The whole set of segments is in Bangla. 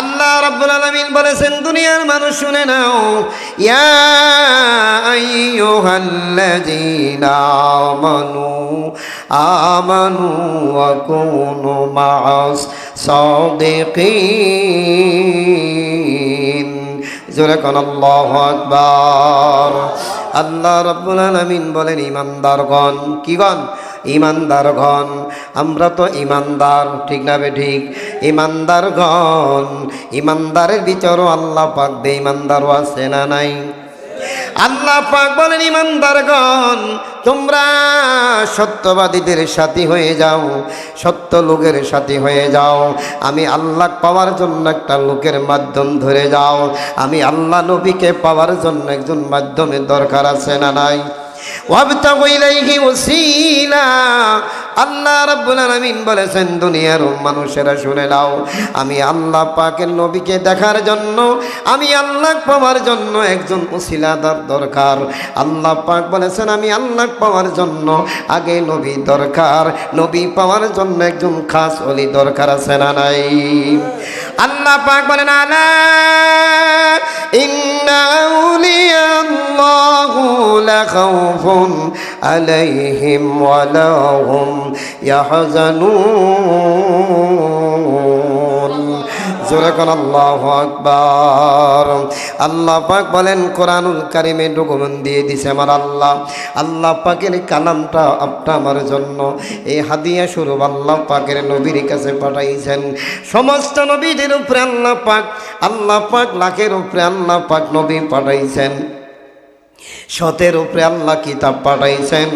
আল্লাহ রাব্বুল আলামিন বলেছেন দুনিয়ার মানুষ শুনে নাও, ইয়া আইয়ুহাল্লাযীনা আমানু ওয়া কুনু মা'আস সাদিকিন। জোরে কোন আল্লাহু আকবার। আল্লাহ রাব্বুল আলামিন বলেন ঈমানদারগণ, কি গণ? ঈমানদারগণ, আমরা তো ঈমানদার, ঠিক না বে ঠিক? ঈমানদারগণ, ঈমানদারের ভিতরও আল্লাহ পাক বেঈমানদারও আছে না নাই? আল্লাহ পাক বলেন ঈমানদারগণ তোমরা সত্যবাদীদের সাথী হয়ে যাও, সত্য লোকের সাথী হয়ে যাও। আমি আল্লাহ পাওয়ার জন্য একটা লোকের মাধ্যম ধরে যাও। আমি আল্লাহ নবীকে পাওয়ার জন্য একজন মাধ্যমের দরকার আছে না নাই? ওয়াবতাগু ইলাইহি ওয়াসিলা। আল্লাহ রাব্বুল আলামিন বলেছেন দুনিয়ার মানুষেরা শুনে নাও, আমি আল্লাহ পাকের নবীকে দেখার জন্য, আমি আল্লাহ পাওয়ার জন্য একজন ওসিলাদার দরকার। আল্লাহ পাক বলেছেন আমি আল্লাহ পাওয়ার জন্য আগে নবী দরকার, নবী পাওয়ার জন্য একজন খাস ওলি দরকার আছে না নাই? আল্লাহ পাক বলেন আলা ইন্না আউলিয়াল্লাহু লাখাউফুন আলাইহিম ওয়া লাহুম ইয়াহজানুন। জোরে কোন আল্লাহু আকবার। আল্লাহ পাক বলেন কোরআনুল কারিমে ডকুমেন্ট দিয়ে দিছে আমার আল্লাহ। আল্লাহ পাকের কালামটা আপনি আমার জন্য এই হাদিয়া স্বরূপ আল্লাহ পাকের নবীর কাছে পাঠাইছেন। সমস্ত নবীদের উপরে আল্লাহ পাক লাখের উপরে আল্লাহ পাক নবী পাঠাইছেন, শতের উপরে আল্লাহ কিতাব পাঠাইছেন।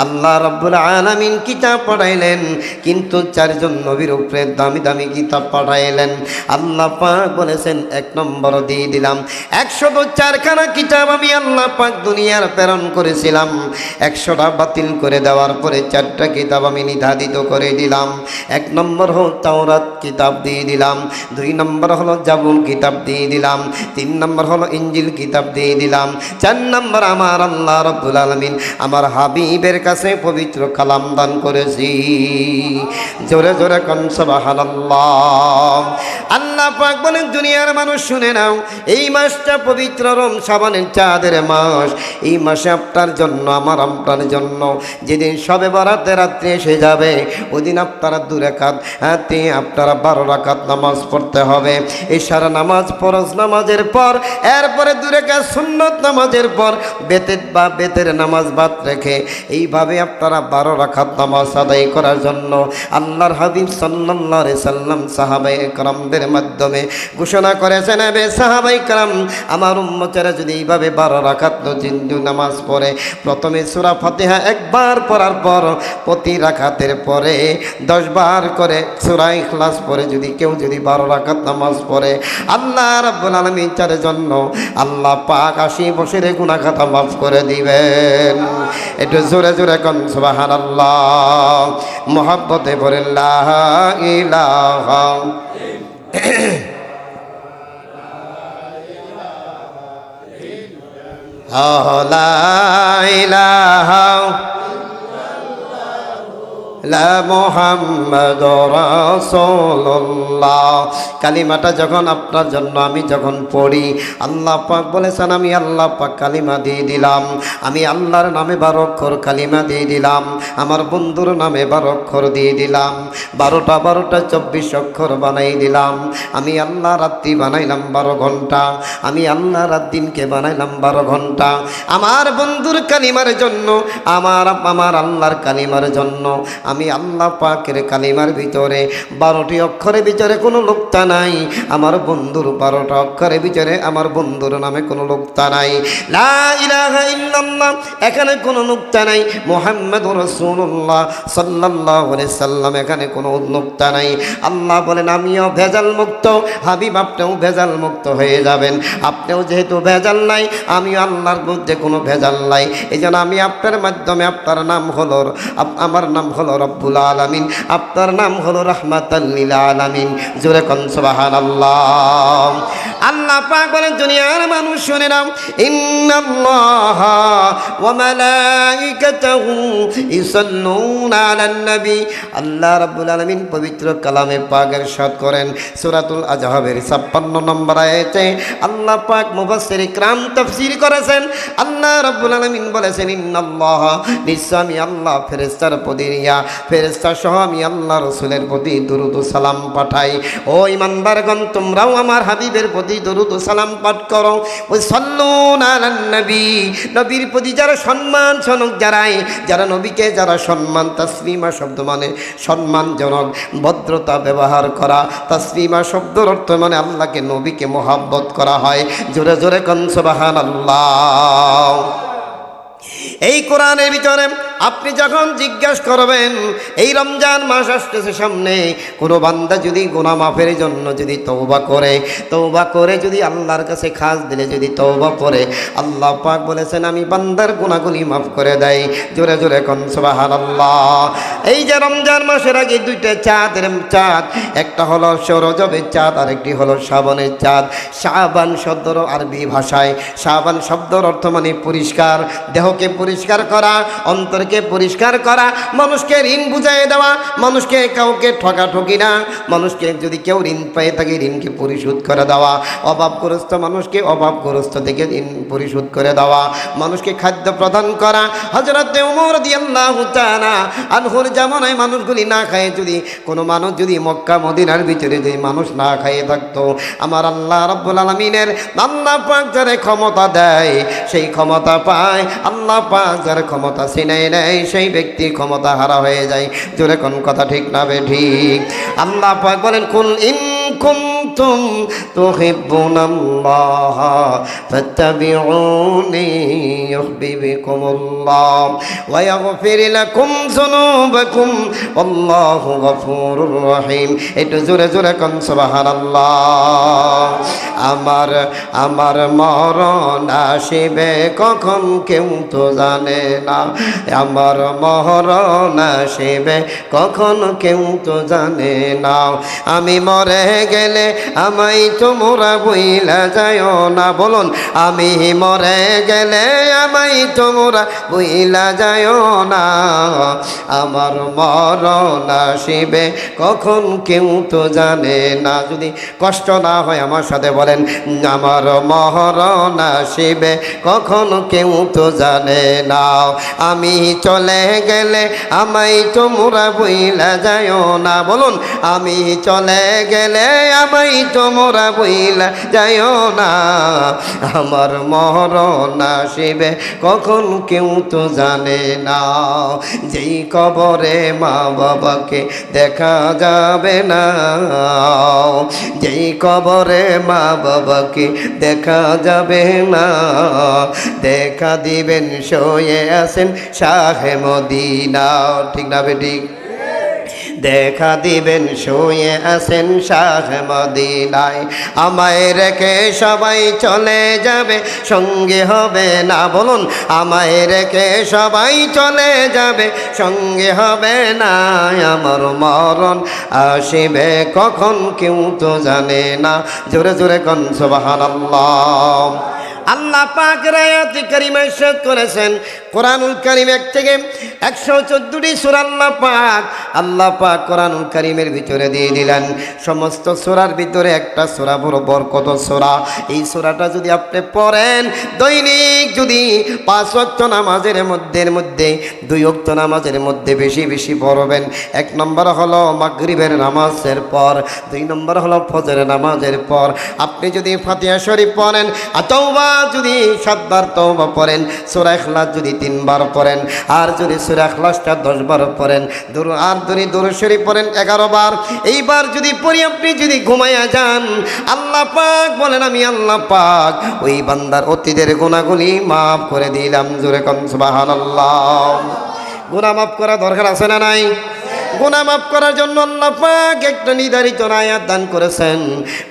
আল্লাহ রাব্বুল আলামিন কিতাব পাঠাইলেন, কিন্তু চারজন নবীর উপরে দামি দামি কিতাব পাঠাইলেন। আল্লাহ পাক বলেছেন এক নম্বর দিয়ে দিলাম 104খানা কিতাব আমি আল্লাহ পাক দুনিয়ার প্রেরণ করেছিলাম। 100টা বাতিল করে দেওয়ার পরে 4টা কিতাব আমি নির্ধারিত করে দিলাম। 1 নম্বর হলো তাওরাত কিতাব দিয়ে দিলাম, 2 নম্বর হলো জাবুর কিতাব দিয়ে দিলাম, 3 নম্বর হলো ইনজিল কিতাব দিয়ে দিলাম, 4 নম্বর আমার আল্লাহ রাব্বুল আলামিন আমার হাবিবের কাছে পবিত্র কালাম দান করেছি। জোরে জোরে কোন সুবহানাল্লাহ। আল্লাহ পাক বলেন দুনিয়ার মানুষ শুনে নাও, এই মাসটা পবিত্র রমজানের চাঁদের মাস। এই মাসে আপনার জন্য আমার আপনার জন্য যেদিন শবে বরাতের রাত্রে এসে যাবে ওদিন আপনারা 2 রাকাত আপনারা 12 রাকাত নামাজ পড়তে হবে। ইশার নামাজ ফরজ নামাজের পর, এরপরে 2 রাকাত সুন্নত নামাজের পর বেতের নামাজ বাদ রেখে এইভাবে আপনারা 12 রাকাত নামাজ আদায় করার জন্য আল্লাহর হাবিব সাল্লাল্লাহু আলাইহি সাল্লাম সাহাবায়ে কেরামদের মাধ্যমে ঘোষণা করেছেন, হে সাহাবায়ে কেরাম আমার উম্মতেরা যদি এইভাবে 12 রাকাত জিন্দু নামাজ পড়ে, প্রথমে সূরা ফাতিহা একবার পড়ার পর প্রতি রাকাতের পরে 10 বার করে সূরা ইখলাস পড়ে যদি কেউ 12 রাকাত নামাজ পড়ে, আল্লাহ রাব্বুল আলামিন তার জন্য আল্লাহ পাক 80 বছরের গুনাহ খাতা মাফ করে দিবেন। একটু জোরে জোরে কোন সুবহানাল্লাহ। মুহাব্বতে পড়ে লা ইলাহা লা ইলাহা লা মুহাম্মাদুর রাসূলুল্লাহ। কালিমাটা যখন আপনার জন্য আমি যখন পড়ি, আল্লাহ পাক বলেছেন আমি আল্লাহ পাক কালিমা দিয়ে দিলাম, আমি আল্লাহর নামে 12 অক্ষর কালিমা দিয়ে দিলাম, আমার বন্ধুর নামে 12 অক্ষর দিয়ে দিলাম, 12টা 24 অক্ষর বানাই দিলাম। আমি আল্লাহ রাত্রি বানাইলাম 12 ঘন্টা, আমি আল্লাহ রাত দিনকে বানাইলাম 12 ঘন্টা। আমার বন্ধুর কালিমার জন্য, আমার আল্লাহর কালিমার জন্য আমি আল্লাহ পাকের কালিমার ভিতরে 12টি অক্ষরের ভিতরে কোনো লোকতা নাই, আমার বন্ধুর 12টা অক্ষরের ভিতরে আমার বন্ধুর নামে কোনো লোকতা নাই। লা ইলাহা ইল্লাল্লাহ এখানে কোনো লোকতা নাই, মুহাম্মাদুর রাসূলুল্লাহ সাল্লাল্লাহু আলাইহি সাল্লাম এখানে কোনো লোকতা নাই। আল্লাহ বলেন আমিও ভেজাল মুক্ত, হাবিব আপনিও ভেজাল মুক্ত হয়ে যাবেন। আপনিও যেহেতু ভেজাল নাই, আমিও আল্লাহর মধ্যে কোনো ভেজাল নাই। এই জন্য আমি আপনার মাধ্যমে, আপনার নাম হলো, আমার নাম হলো রব্বুল আলামিন, আপনার নাম হলো রাহমাতাল লিল আলামিন। জোরে কোন সুবহানাল্লাহ। আল্লাহ পাক বলেন দুনিয়ার মানুষ শুনে নাও, ইন্নাল্লাহা ওয়া মালাইকাতাহু ইসাল্লুনা আলান নবী। আল্লাহ রাব্বুল আলামিন পবিত্র কালামে পাক ইরশাদ করেন সূরাতুল আজহাবের 56 নম্বর আয়াতে আল্লাহ পাক মুফাসসির ইকরাম তাফসীর করেছেন। আল্লাহ রাব্বুল আলামিন বলেছেন ইন্নাল্লাহা, নিশ্চয় আমি আল্লাহ ফেরেশতার প্রতি ফেরেশতা সহ আমি আল্লাহ রাসূলের প্রতি দরুদ ও সালাম পাঠাই। ও ঈমানদারগণ, তোমরাও আমার হাবিবের প্রতি দরুদ ও সালাম পাঠ করো। ওই সাল্লুনা আলান নবী, নবীর প্রতি যারা সম্মানজনক যারা নবীকে যারা সম্মান, তাসলিমা শব্দ মানে সম্মানজনক, ভদ্রতা ব্যবহার করা। তাসলিমা শব্দের অর্থ মানে আল্লাহকে নবীকে মোহাব্বত করা হয়। জোরে জোরে কোন সুবহানাল্লাহ। এই কোরআনের ভিতরে আপনি যখন জিজ্ঞাসা করবেন, এই রমজান মাস আসতেছে সামনে, কোনো বান্দা যদি গুনাহ মাফের জন্য যদি তওবা করে যদি আল্লাহর কাছে খাস দিলে যদি তওবা করে, আল্লাহ পাক বলেছেন আমি বান্দার গুনাহগুলি মাফ করে দেই। জোরে জোরে কোন সুবহানাল্লাহ। এই যে রমজান মাসের আগে দুইটা চাঁদ, একটা হলো রজবের চাঁদ আর একটি হলো শ্রাবণের চাঁদ। শাবান শব্দের আরবি ভাষায় শাবান শব্দের অর্থ মানে পরিষ্কার, দেহকে পরিষ্কার করা, অন্তরকে পরিষ্কার করা, মানুষকে ঋণ বুঝাই দেওয়া, মানুষকে কাউকে ঠকাঠকি না, মানুষকে যদি কেউ ঋণ পেয়ে থাকে ঋণকে পরিশোধ করে দেওয়া, অভাবগ্রস্ত মানুষকে অভাবগ্রস্ত থেকে ঋণ পরিশোধ করে দেওয়া, মানুষকে খাদ্য প্রদান করা। হযরত ওমর রাদিয়াল্লাহু তাআলা আনহুর জামানায় মানুষগুলি না খায়, যদি কোনো মানুষ যদি মক্কা মদিনার ভিতরে যদি মানুষ না খাইয়ে থাকতো, আমার আল্লাহ রাব্বুল আলামিনের আল্লাহ পাক যারে ক্ষমতা দেয় সেই ক্ষমতা পায়, আল্লাহ পাক যার ক্ষমতা ছিনাই নেয় সেই ব্যক্তি ক্ষমতা হারা হয়ে যায়। জোরে কোন কথা ঠিক না বেঠিক? আল্লাহ পাক বলেন কুল ইন কুনতুম তুহিব্বুনাল্লাহ ফাত্তাবিউনি ইউহিব্বুকুমুল্লাহ ওয়া ইয়াগফির লাকুম যুনুবাকুম আল্লাহু গফুরুর রহিম। একটু জোরে জোরে কোন সুবহানাল্লাহ। আমার মরণ আসিবে কখন কেউ তো জানে না, আমার মরণ আসিবে কখন কেউ তো জানে না, আমি মরে গেলে আমায় তোমরা ভুইলা যায়ও না। বলুন, আমি মরে গেলে আমায় তোমরা ভুইলা যায়ও না, আমার মরণ আসিবে কখন কেউ তো জানে না। যদি কষ্ট না হয় আমার সাথে বলেন, আমার মরণ আসিবে কখন কেউ তো জানে না, আমি চলে গেলে আমায় তোমরা ভুইলা যায়ও না। বলুন, আমি চলে গেলে আমায় তোমরা ভুইলা যায়ও না, আমার মরণ আসিবে কখন কেউ তো জানে না। যেই কবরে মা বাবাকে দেখা যাবে না, যেই কবরে মা বাবাকে দেখা যাবে না, দেখা দিবেন শুয়ে আছেন শাহে মদিনা। ঠিক না বেঠিক? দেখা দিবেন শুয়ে আছেন শাহে মদিনায়, আমায় রেখে সবাই চলে যাবে সঙ্গে হবে না। বলুন, আমায় রেখে সবাই চলে যাবে সঙ্গে হবে না, আমার মরণ আসিবে কখন কেউ তো জানে না। জোরে জোরে কোন সুবহানাল্লাহ। আল্লাহ পাক আয়াতে কারিমা ইরশাদ করেছেন, কোরআনুল কারীম 1 থেকে 114টি সূরা আল্লাহ পাক কোরআনুল কারীমের ভিতরে দিয়ে দিলেন। সমস্ত সূরার ভিতরে একটা সূরা বড় বরকত সূরা। এই সূরাটা যদি আপনি পড়েন, দৈনিক যদি 5 ওয়াক্ত নামাজের মধ্যে 2 ওয়াক্ত নামাজের মধ্যে বেশি বেশি পড়বেন। 1 নম্বর হলো মাগরিবের নামাজের পর, 2 নম্বর হলো ফজরের নামাজের পর। আপনি যদি ফাতিহা শরীফ পড়েন, তওবা যদি 7 বার তওবা পড়েন, সূরা ইখলাস যদি 3 বার পড়েন, আর যদি সূরা ইখলাসটা 10 বার পড়েন, দরুদ শরীফ পড়েন 11 বার, এইবার যদি পড়ি আপনি যদি ঘুমায়া যান, আল্লাহ পাক বলেন আমি আল্লাহ পাক ওই বান্দার অতীতের গুনাহগুলি মাফ করে দিলাম। জোরে কোন সুবহানাল্লাহ। গুনাহ মাফ করা দরকার আছে না নাই? গুনাহ মাফ করার জন্য আল্লাহ পাক একটা নির্ধারিত আয়াত দান করেছেন।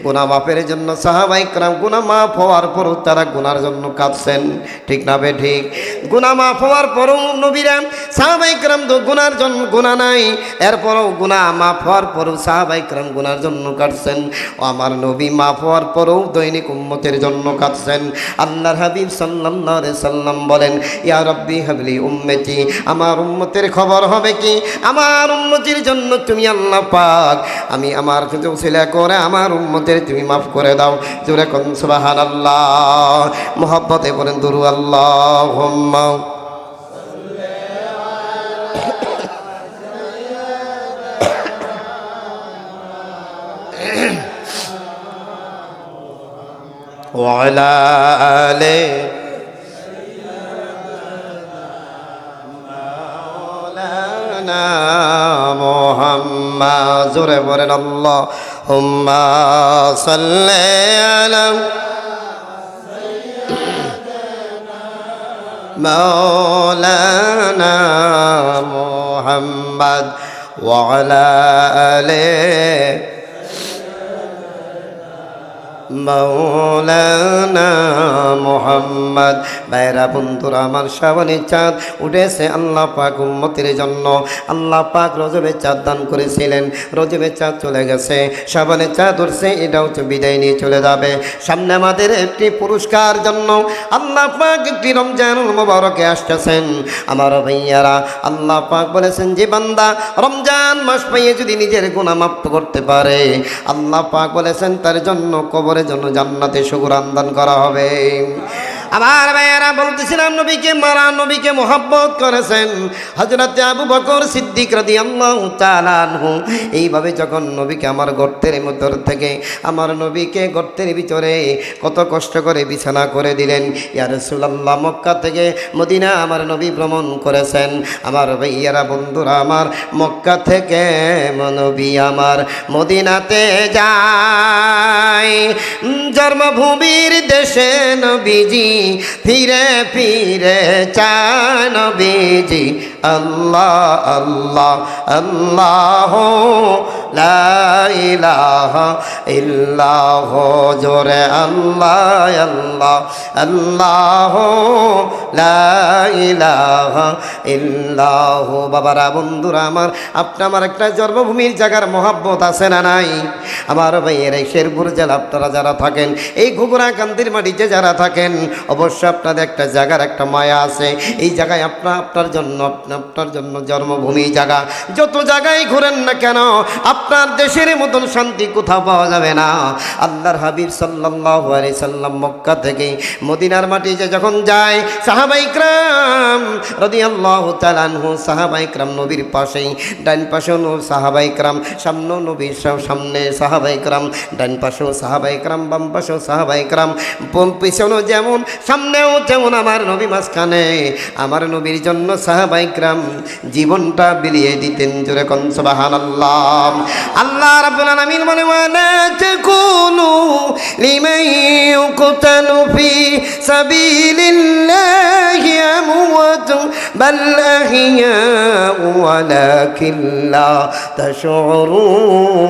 গুনাহ মাফের জন্য সাহাবায়ে কেরাম গুনাহ মাফ হওয়ার পরও তারা গুনার জন্য কাঁদছেন, ঠিক না বে ঠিক? গুনাহ মাফ হওয়ার পরও নবীরা সাহাবায়ে কেরাম তো গুনার জন্য গুনাহ নাই, এরপরও গুনাহ মাফ হওয়ার পরও সাহাবায়ে কেরাম গুনার জন্য কাঁদছেন। ও আমার নবী মাফ হওয়ার পরও দৈনিক উম্মতের জন্য কাঁদছেন। আল্লাহর হাবিব সাল্লাল্লাহু আলাইহি সাল্লাম বলেন, ইয়া রাব্বি হাবলি উম্মতি, আমার উম্মতের খবর হবে কি? আমার উম্মতির জন্য তুমি আল্লাহ পাক আমি আমার কিছু ছেলে করে আমার উম্মতের তুমি মাফ করে দাও। জোরে কোন সুবহানাল্লাহ। মুহাব্বতে বলেন দুরু আল্লাহুম্মা ওয়া আলা আলি মাওলানা মুহাম্মদ। জোরে বলেন আল্লাহুম্মা সাল্লি আলা মাওলানা মুহাম্মদ ওয়া আলা আলি মাওলানা মুহাম্মদ। ভাইরা বন্ধুরা আমার, শ্রাবণের চাঁদ উঠেছে আল্লাহ পাক উম্মতের জন্য। আল্লাহ পাক রজবের চাঁদ দান করেছিলেন, রজবের চাঁদ চলে গেছে, শ্রাবণের চাঁদ উঠছে, এটাও তো বিদায় নিয়ে চলে যাবে। সামনে আমাদের একটি পুরস্কার জন্য আল্লাহ পাক একটি রমজানুল মুবারকে আসতেছেন। আমার ভাইয়ারা, আল্লাহ পাক বলেছেন যে বান্দা রমজান মাস পাইয়ে যদি নিজের গুনাহ মাফ করতে পারে, আল্লাহ পাক বলেছেন তার জন্য কবরের জন্য জান্নাতে সুগরান দান করা হবে। আমার ভাইয়েরা বলতেছিলাম, নবীকে মারা নবীকে মোহাব্বত করেছেন হযরত আবু বকর সিদ্দিক রাদিয়াল্লাহু তাআলা আনহু। এইভাবে যখন নবীকে আমার গর্তের ভিতর থেকে আমার নবীকে গর্তের ভিতরে কত কষ্ট করে বিছানা করে দিলেন। ইয়া রাসূলুল্লাহ, মক্কা থেকে মদিনা আমার নবী ভ্রমণ করেছেন। আমার ভাইয়েরা বন্ধুরা আমার, মক্কা থেকে নবী আমার মদিনাতে যায়, জন্মভূমির দেশে নবীজি ফিরে ফিরে চায় নবীজি। আল্লাহ আল্লাহ আল্লাহ লা ইলাহা ইল্লাহ, জোরে আল্লাহ আল্লাহ আল্লাহ লা ইলাহা ইল্লাহ। বাবারা বন্ধুরা আমার, আপনার আমার একটা জন্মভূমির জায়গার মহাব্বত আছে না নাই? আমার ভাইয়ের এই শেরপুর জেলা আপনারা যারা থাকেন, এই ঘুঘুরাকান্দির মাটিতে যারা থাকেন, অবশ্যই আপনাদের একটা জায়গার একটা মায়া আছে। এই জায়গায় আপনার জন্য জন্মভূমি জায়গা। যত জায়গায় ঘুরেন না কেন, আপনার দেশের মতন শান্তি কোথাও পাওয়া যাবে না। আল্লাহর হাবিব সাল্লাল্লাহু আলাইহি সাল্লাম মক্কা থেকে মদিনার মাটিতে যখন যায়, সাহাবায়ে কেরাম রাদিয়াল্লাহু তাআলা আনহু, সাহাবায়ে কেরাম নবীর পাশেই, ডান পাশেও সাহাবায়ে কেরাম, সামনেও নবীর সামনে সাহাবায়ে কেরাম, ডান পাশেও সাহাবায়ে কেরাম, বাম পাশেও সাহাবায়ে কেরাম, পিছনেও যেমন সামনেও যেমন আমার নবী মাঝখানে। আমার নবীর জন্য সাহাবায়ে কেরাম জীবনটা বিলিয়ে দিতেন। জোরে কোন সুবহানাল্লাহ। আল্লাহ রাব্বুল আলামিন বলে, ওয়ালা তাকুনু লিমান ইউকতালু ফি সাবিলিল্লাহি আমওয়াত বাল আহইয়াউ ওয়ালাকিন লা তাশউরুন।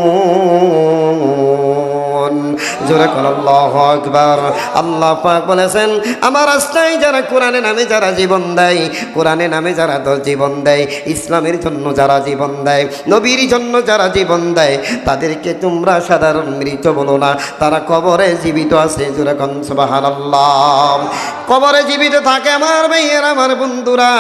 জোরে কোন আল্লাহু আকবার। আল্লাহ পাক বলেছেন, আমার রাস্তায় যারা কোরআনের নামে যারা জীবন দেয়, কোরআনের নামে যারা জীবন দেয়, ইসলামের জন্য যারা জীবন দেয়, নবীর জন্য যারা জীবন দেয়, তাদেরকে তোমরা সাধারণ মৃত বলো না, তারা কবরে জীবিত আছে। জোরে কোন সুবহানাল্লাহ। কবরে জীবিত থাকে আমার ভাইয়েরা, আমার বন্ধুরা।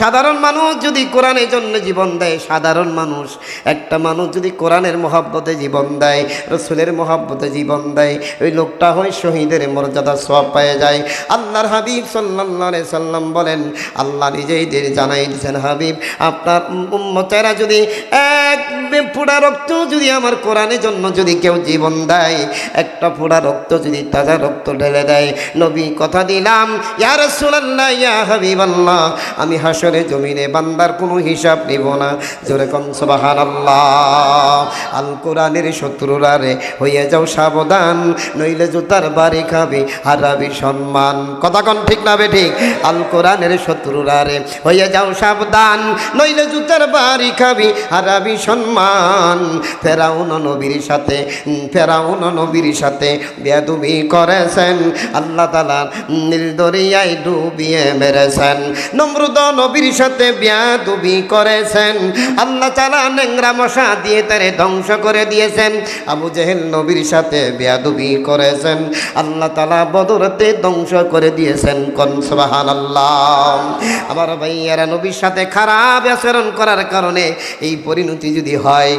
সাধারণ মানুষ যদি কোরআনের জন্য জীবন দেয়, সাধারণ মানুষ, একটা মানুষ যদি কোরআনের মহব্বতে জীবন দেয়, রসুলের মহব্বতে জীবন দেয়, ওই লোকটা হয় শহীদের মর্যাদা সওয়াব পেয়ে যায়। আল্লাহর হাবিব সাল্লাল্লাহু আলাইহি সাল্লাম বলেন, আল্লাহ নিজেই জানাই দিয়েছেন, হাবিব আপনার উম্মতেরা যদি এক ফোঁটা রক্ত যদি আমার কোরআনের জন্য যদি কেউ জীবন দেয়, একটা ফোঁটা রক্ত যদি তাজা রক্ত ঢেলে দেয়, নবী কথা দিলাম, ইয়া রাসূলুল্লাহ ইয়া হাবিবাল্লাহ, আমি হাসরে জমিনে বান্দার কোনো হিসাব নিব না। জোরে কোন সুবহানাল্লাহ। আল কোরআনের শত্রুরা রে হয়ে যাও সাবধান, সাবধান, নইলে জুতার বাড়ি খাবি, হারাবি সম্মান। কথা কোন ঠিক না বে ঠিক? আল কোরআনের শত্রুরা রে হয়ে যাও সাবধান, নইলে জুতার বাড়ি খাবি, হারাবি সম্মান। ফেরাউন নবীর সাথে বেয়াদবি করেছেন, আল্লাহ তাআলা নীল দরিয়ায় ডুবিয়ে মেরেছেন। নমরুদ নবীর সাথে বেয়াদবি করেছেন, আল্লাহ তাআলা নেংরা মশা দিয়ে তারে ধ্বংস করে দিয়েছেন। আবু জেহেল নবীর সাথে বেয়াদবি করেছেন, আল্লাহ তাআলা বদরতে ধ্বংস করে দিয়েছেন। কোন সুবহানাল্লাহ। আমার ভাইয়ারা, নবীর সাথে খারাপ আচরণ করার কারণে এই পরিণতি যদি হয়,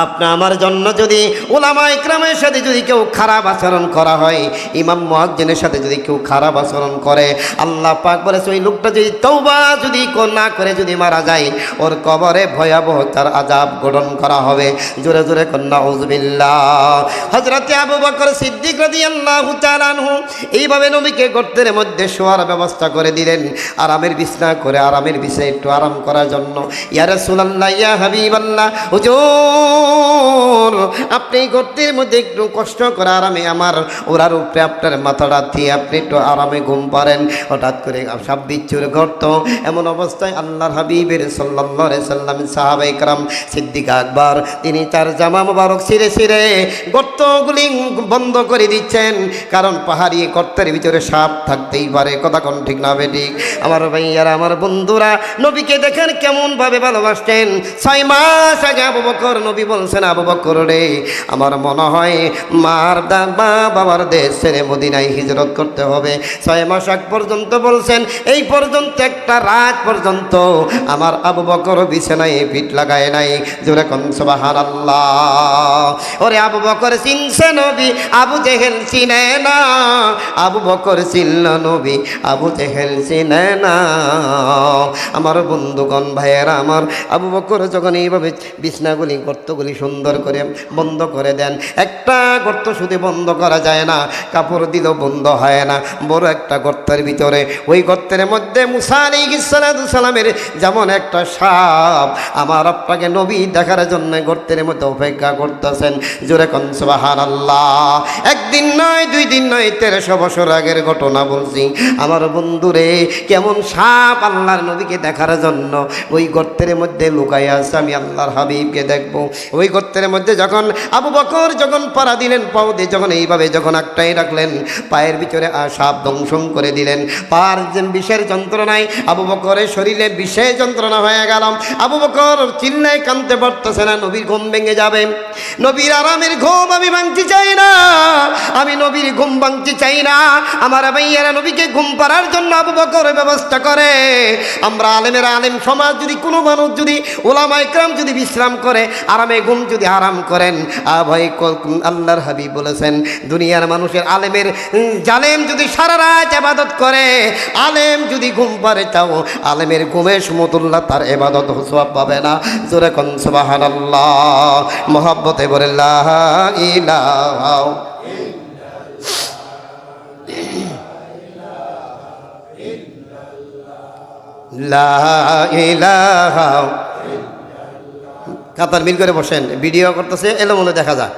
আপনি আমার জন্য যদি উলামা ইকরামের সাথে যদি কেউ খারাপ আচরণ করা হয়, ইমাম মুয়াজ্জিনের সাথে যদি কেউ খারাপ আচরণ করে, আল্লাহ পাক বলেছে ওই লোকটা যদি তওবা যদি না করে যদি মারা যায়, ওর কবরে ভয়াবহ তার আযাব গঠন করা হবে। জোরে জোরে কন্যা নাউযুবিল্লাহ। হযরতে আবু বকর সিদ্দিক রাদিয়াল্লাহু তাআলা আনহু এইভাবে নবীকে গর্তের মধ্যে শোয়ার ব্যবস্থা করে দিলেন, আরামের বিছনা করে, আরামের বিছায় একটু আরাম করার জন্য। ইয়া রাসূলুল্লাহ, ইয়া হাবিবাল্লাহ, হুজুর আপনি গর্তের মধ্যে একটু কষ্ট করে আরামে আমার ওরার উপরে আপনার মাথাটা দিয়ে আপনি একটু আরামে ঘুম পারেন। হঠাৎ করে সাপ বিচ্ছুর গর্ত, এমন অবস্থায় আল্লাহর হাবিবের সাল্লাল্লাহু আলাইহি সাল্লাম সাহাবায়ে কেরাম সিদ্দিক আকবর তিনি তার জামা মোবারক ছিঁড়ে ছিঁড়ে গর্তগুলি বন্ধ করে দিচ্ছেন, কারণ পাহাড়ি গর্তের ভিতরে সাপ থাকতেই পারে। কথা কোন ঠিক না বেঠিক? আমার ভাইয়ারা, আমার বন্ধুরা, নবীকে দেখেন কেমনভাবে ভালোবাসতেন। 6 মাস আগে আবু বকর নবী বলছেন, আবু বকর রে, আমার মনে হয় মার বাবার দেশ ছেড়ে মদিনায় হিজরত করতে হবে। 6 মাস আগ পর্যন্ত বলছেন, এই পর্যন্ত একটা রাত পর্যন্ত আমার আবু বকর বিছানায় পিঠ লাগায় নাই। জোরে কোন সুবহানাল্লাহ। ওরে আবু বকর চিনছে নবী, আবু জেহেল চিনে না। আবু বকর চিনল নবী, আবু জেহেল চিনে না। আমার বন্ধুগণ, ভাইয়েরা আমার, আবু বকর যখন এইভাবে বিছনাগুলি গর্তগুলি সুন্দর করে বন্ধ করে দেন, একটা গর্ত শুধু বন্ধ করা যায় না, কাপড় দিলেও বন্ধ হয় না, বড় একটা গর্তের ভিতরে, ওই গর্তের মধ্যে মুসা আলাইহিস সালামের যেমন একটা সাপ, আমার আপনাকে নবী দেখার জন্য গর্তের মধ্যে অপেক্ষা করতেছেন। জোরে কোন সুবহানাল্লাহ। একদিন নয়, 2 দিন নয়, 1300 বছর আগের ঘটনা বলছি। আমার বন্ধুরে, কেমন সাপ আল্লাহর নবীকে দেখার জন্য ওই গর্তের মধ্যে লুকাই আছে, আমি আল্লাহর হাবিবকে দেখবো। ওই গর্তের মধ্যে যখন আবু বকর যখন পাড়া দিলেন, পাও দিয়ে যখন এইভাবে যখন আটটাই রাখলেন, পায়ের ভিতরে সাপ দংশন করে দিলেন। পার বিষের যন্ত্রণায় আবু বকরের শরীরে বিষের যন্ত্রণা হয়ে গেল। আবু বকর চিল্লায় কাঁদতে পারতেছে না, নবীর ঘুম ভেঙে যাবে। নবীর আরামের ঘুম আমি ভাঙতে চাই না, আমি নবীর ঘুম ভাঙতে চাই না। আমার ভাইয়েরা, নবীকে ঘুম পাড়ার জন্য আবু বকর ব্যবস্থা করে। আমরা আলেমের আলেম সমাজ যদি কোনো মানুষ যদি ওলামা ইকরাম যদি বিশ্রাম করে, আরামে ঘুম যদি আরাম করেন, ভাই আল্লাহর হাবিব বলেছেন, দুনিয়ার মানুষের আলেমের জালেম যদি সারা রাত ইবাদত করে, আলেম যদি ঘুম পারে, তাও আলেমের ঘুমের সমতুল্য তার ইবাদত সওয়াব পাবে না। জোরে কোন সুবহানাল্লাহ। মহব্বতে বলে লা ইলাহা লা ইলাহা। কাতার মিল করে বসেন, ভিডিও করতেছে এলোমেলো দেখা যায়,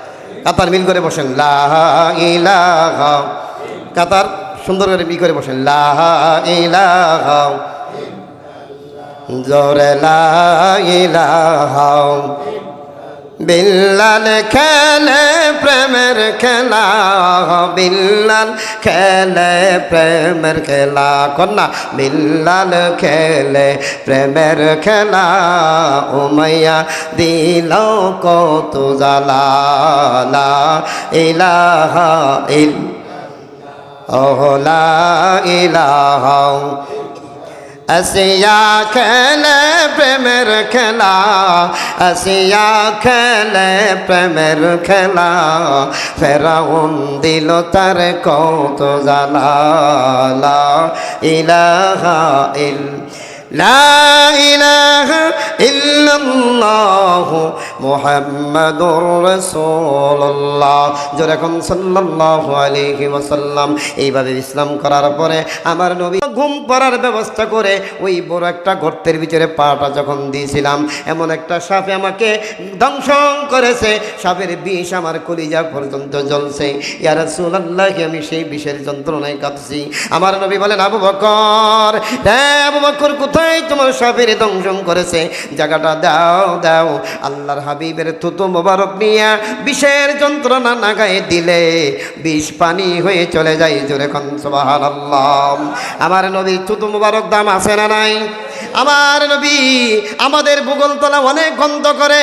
কাতার মিল করে বসেন। লা ইলাহা, কাতার সুন্দর করে মিল করে বসেন। লা ইলাহা, জোরে লা ইলাহা। বিল্লাল খেলে প্রেমের খেলা, বিল্লাল খেলে প্রেমের খেলা, কন্যা বিল্লাল খেলে প্রেমের খেলা, উমাইয়া দিল কত জ্বালা। লা ইলাহা ইল্লাল্লাহ, লা ইলাহা। আসিয়া খেলে প্রেমের খেলা, আসিয়া খেলে প্রেমের খেলা, ফেরাউন দিল তার কত জ্বালা। লা ইলাহা ইল্লাল্লাহ, লা ইলাহা ইল্লাল্লাহ মুহাম্মাদুর রাসূলুল্লাহ। যেরকম সাল্লাল্লাহু আলাইহি ওয়াসাল্লাম। এইভাবে ইসলাম করার পরে আমার নবী ঘুম পড়ার ব্যবস্থা করে ওই বড় একটা গর্তের ভিতরে পাটা যখন দিয়েছিলাম, এমন একটা সাপে আমাকে দংশন করেছে। সাপের বিষ আমার কলিজা পর্যন্ত জ্বলছে। ইয়া রাসূলুল্লাহ, আমি সেই বিষের যন্ত্রণায় কাঁদছি। আমার নবী বলেন, আবু বকর, আবু বকর, কোথায় তোমার সাপের দংশন করেছে? জায়গাটা দাও দাও। আল্লাহর হাবিবের থুতু মোবারক নিয়ে বিষের যন্ত্রণা নাগায়ে দিলে বিষ পানি হয়ে চলে যায়। জোরে কোন সুবহানাল্লাহ। আমার নবীর থুতু মোবারক দাম আছে না নাই? আমার নবী আমাদের ভূগোলতলা অনেক গন্ধ করে,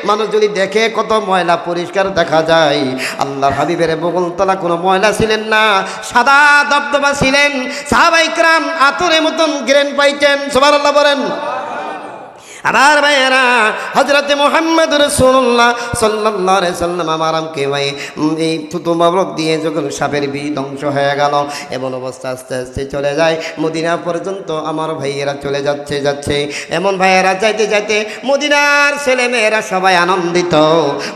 মানুষ যদি দেখে কত ময়লা পরিষ্কার দেখা যায়। আল্লাহর হাবিবের ভূগোলতলা কোনো ময়লা ছিলেন না, সাদা দবদবা ছিলেন। সাহাবায়ে কেরাম আতরের মতন গ্রেন পাইতেন। সুবহানাল্লাহ বলেন। আমার ভাইয়েরা, হযরতে মুহাম্মদ রাসূলুল্লাহ সাল্লাল্লাহু আলাইহি সাল্লাম আমাকে ভাই এই থুতু মোবারক দিয়ে যখন সাপের বিষ ধ্বংস হয়ে গেল, এমন অবস্থা আস্তে আস্তে চলে যায় মদিনা পর্যন্ত। আমার ভাইয়েরা চলে যাচ্ছে এমন ভাইয়েরা যাইতে যাইতে মদিনার ছেলেমেয়েরা সবাই আনন্দিত।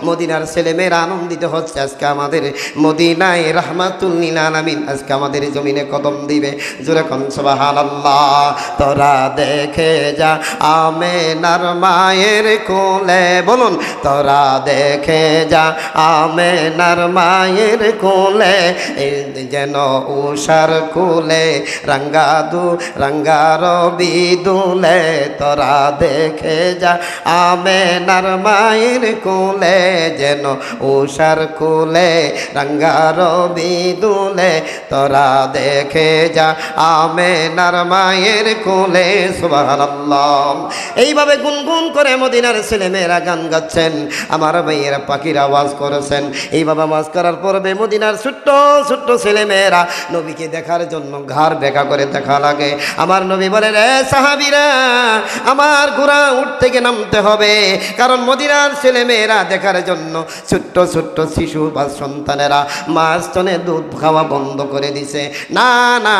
মদিনার ছেলেমেয়েরা আনন্দিত হচ্ছে, আজকে আমাদের মদিনায় রাহমাতুল লিল আলামিন আজকে আমাদের জমিনে কদম দিবে। জোরে কোন সুবহানাল্লাহ। তোরা দেখে যা আমেনার মায়ের কোলে, বলুন, তোরা দেখে যা আমেনার মায়ের কোলে, যেন উষার কোলে রাঙ্গার বিদুলে। তোরা দেখে যা আমেনার মায়ের কোলে, যেন উষার কোলে রাঙ্গার বিদুলে। তোরা দেখে যা আমেনার মায়ের কোলে। সুবহানাল্লাহ। এইভাবে গুনগুন করে মদিনার ছেলেমেয়েরা গান গাচ্ছেন, আমার ভাইয়েরা পাখির আওয়াজ করেছেন। এইভাবে আওয়াজ করার পরে মদিনার ছোট্ট ছোট্ট ছেলেমেয়েরা নবীকে দেখার জন্য ঘাড় বেঁকা করে দেখা লাগে। আমার নবী বলে, রে সাহাবীরা, আমার ঘোড়া উঠ থেকে নামতে হবে, কারণ মদিনার ছেলেমেয়েরা দেখার জন্য ছোট্ট ছোট্ট শিশু বা সন্তানেরা মার স্তনে দুধ খাওয়া বন্ধ করে দিছে। না না,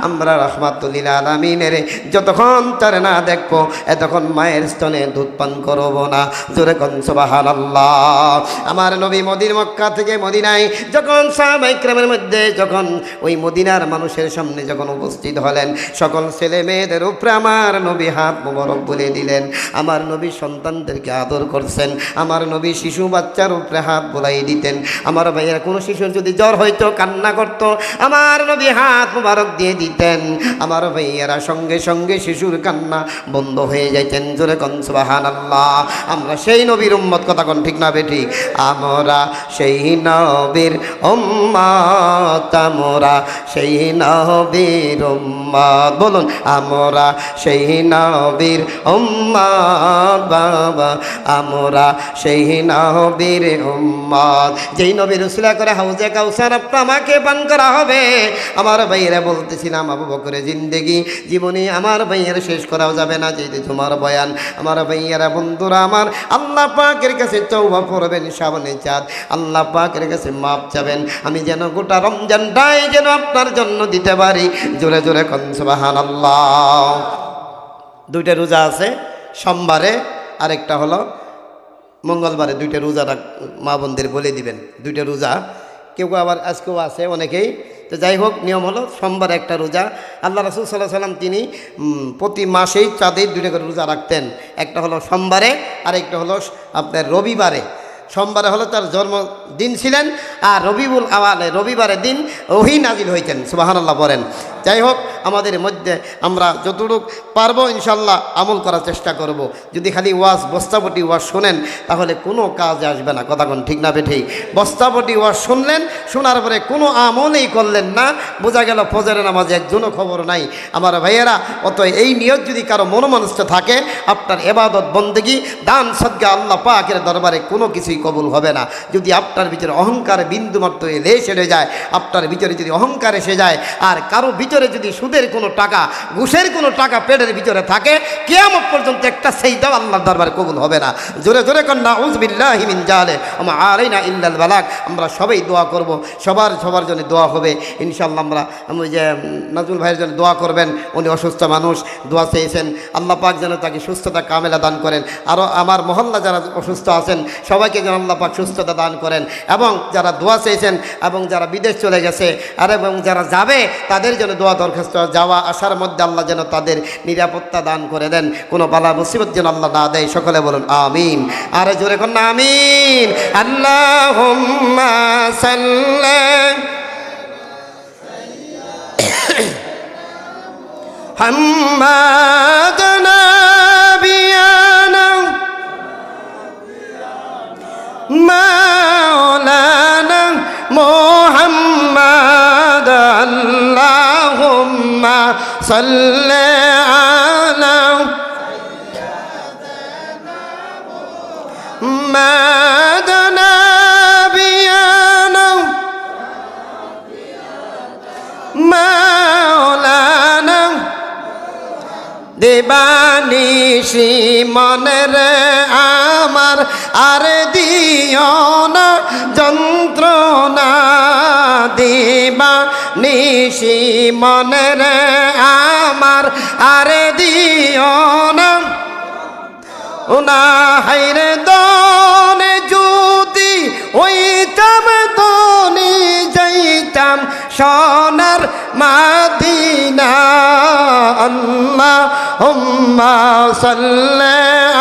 আমরা রাহমাতুল লিল আলামিনের যতক্ষণ তার না দেখবো এতক্ষণ মায়ের স্তনে দুধ পান করব না। জোরে কোন সুবহানাল্লাহ। আমার নবী মক্কা থেকে মদিনায় যখন সাহাবায়ে কেরামের মধ্যে যখন ওই মদিনার মানুষের সামনে যখন উপস্থিত হলেন, সকল ছেলে মেয়েদের উপরে আমার নবী হাত মোবারক বলে দিলেন। আমার নবী সন্তানদেরকে আদর করছেন, আমার নবী শিশু বাচ্চার উপরে হাত বোলাই দিতেন। আমার ভাইয়েরা, কোনো শিশুর যদি জ্বর হইতো, কান্না করতো, আমার নবী হাত মোবারক দিয়ে দিতেন। আমার ভাইয়েরা সঙ্গে সঙ্গে শিশুর কান্না বন্ধ হয়ে যাইতেন। জোরে কোন সুবহানাল্লাহ। আমরা সেই নবীর উম্মত, কথা কোন ঠিক না বেঠিক? আমরা সেই নবীর উম্মত, আমরা সেই নবীর উম্মত, বলুন, আমরা সেই নবীর উম্মত বাবা, আমরা সেই নবীর উম্মত। যেই নবীর উসিলা করে হাউজে কাউসার আমাকে পান করা হবে। আমার ভাইয়েরা বলতেছিলাম, আবু বকরের জিন্দেগি জীবনী আমার ভাইয়ের শেষ করাও যাবে না, যেহেতু তোমার বয়ান। আমার ভাইয়েরা, বন্ধুরা আমার, আল্লাহ পাকের কাছে তওবা করবেন সাবনে চাঁদ, আল্লাহ পাকের কাছে মাপ চাবেন, আমি যেন গোটা রমজানটাই যেন আপনার জন্য দিতে পারি। জোরে জোরে কোন সুবহানাল্লাহ। দুইটা রোজা আছে, সোমবারে আরেকটা হলো মঙ্গলবারে। দুইটা রোজা মা বোনদের বলে দিবেন, দুইটা রোজা। কেউ আবার আজকেও আছে অনেকেই। তো যাই হোক, নিয়ম হলো সোমবার একটা রোজা। আল্লাহ রাসূল সাল্লাল্লাহু আলাইহি ওয়াসাল্লাম তিনি প্রতি মাসেই চাঁদের দুইটা করে রোজা রাখতেন। একটা হলো সোমবারে আর একটা হলো আপনার রবিবারে। সোমবারে হলো তার জন্মদিন ছিলেন, আর রবিউল আওয়ালে রবিবারের দিন ওহী নাজিল হইতেন। সুবহানাল্লাহ বলেন। যাই হোক, আমাদের মধ্যে আমরা যতটুকু পারবো ইনশাল্লাহ আমল করার চেষ্টা করব। যদি খালি ওয়াজ বস্তাপটি ওয়াজ শোনেন তাহলে কোনো কাজে আসবে না, কথা কোন ঠিক না বেঠিক? বস্তাপটি ওয়াজ শুনলেন, শোনার পরে কোনো আমলই করলেন না, বোঝা গেল ফজরের নামাজে একজনও খবর নাই। আমার ভাইয়েরা, অত এই নিয়ত যদি কারো মনোমানস্থ থাকে, আপনার ইবাদত বন্দেগী দান সদকা আল্লাহ পাকের দরবারে কোনো কিছুই কবুল হবে না। যদি আপনার ভিতরে অহংকার বিন্দুমাত্র এলে এসে যায়, আপনার ভিতরে যদি অহংকার এসে যায়, আর কারো ভিতরে যদি শুধু সুদের কোনো টাকা, ঘুষের কোনো টাকা পেটের ভিতরে থাকে, কিয়ামত পর্যন্ত একটা সেইটাও আল্লাহর দরবারে কবুল হবে না। জোরে জোরে কর নাউযু বিল্লাহি মিন জালিক ওয়া মা আলাইনা ইল্লাল বালাগ। আমরা সবাই দোয়া করব, সবার জন্য দোয়া হবে ইনশাআল্লাহ। ওই যে নাজমুল ভাইয়ের জন্য দোয়া করবেন, উনি অসুস্থ মানুষ, দোয়া চেয়েছেন, আল্লাহ পাক যেন তাকে সুস্থতা কামেলা দান করেন। আরও আমার মহল্লা যারা অসুস্থ আছেন সবাইকে যেন আল্লাহ পাক সুস্থতা দান করেন, এবং যারা দোয়া চেয়েছেন এবং যারা বিদেশ চলে গেছে আর এবং যারা যাবে তাদের জন্য দোয়া দরখাস্ত, যাওয়া আসার মধ্যে আল্লাহ যেন তাদের নিরাপত্তা দান করে দেন, কোনো বালা মুসিবত যেন আল্লাহ না দেয়। সকলে বলুন আমিন। আরে জোরে কোন না আমিন। আল্লাহুম্মা সাল্লি محمد نبينا مولانا محمد اللهم صل على محمد نبينا مولانا দেবানিশি মনের আমার আর দিও না যন্ত্রণা, দেবানিশি মনের আমার আর দিও না না। হাইরে দনে যদি ওইটাম দনে যাইতাম সোনার মাদিনা। আল্লাহুম্মা সাল্লি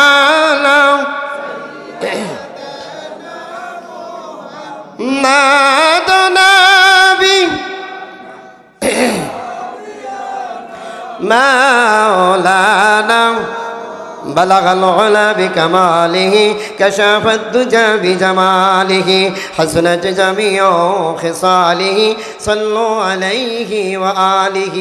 আলা নবী মাওলানা بلغ العلا بكماله كشف الدجى بجماله حسنت جميع خصاله صلوا عليه وآله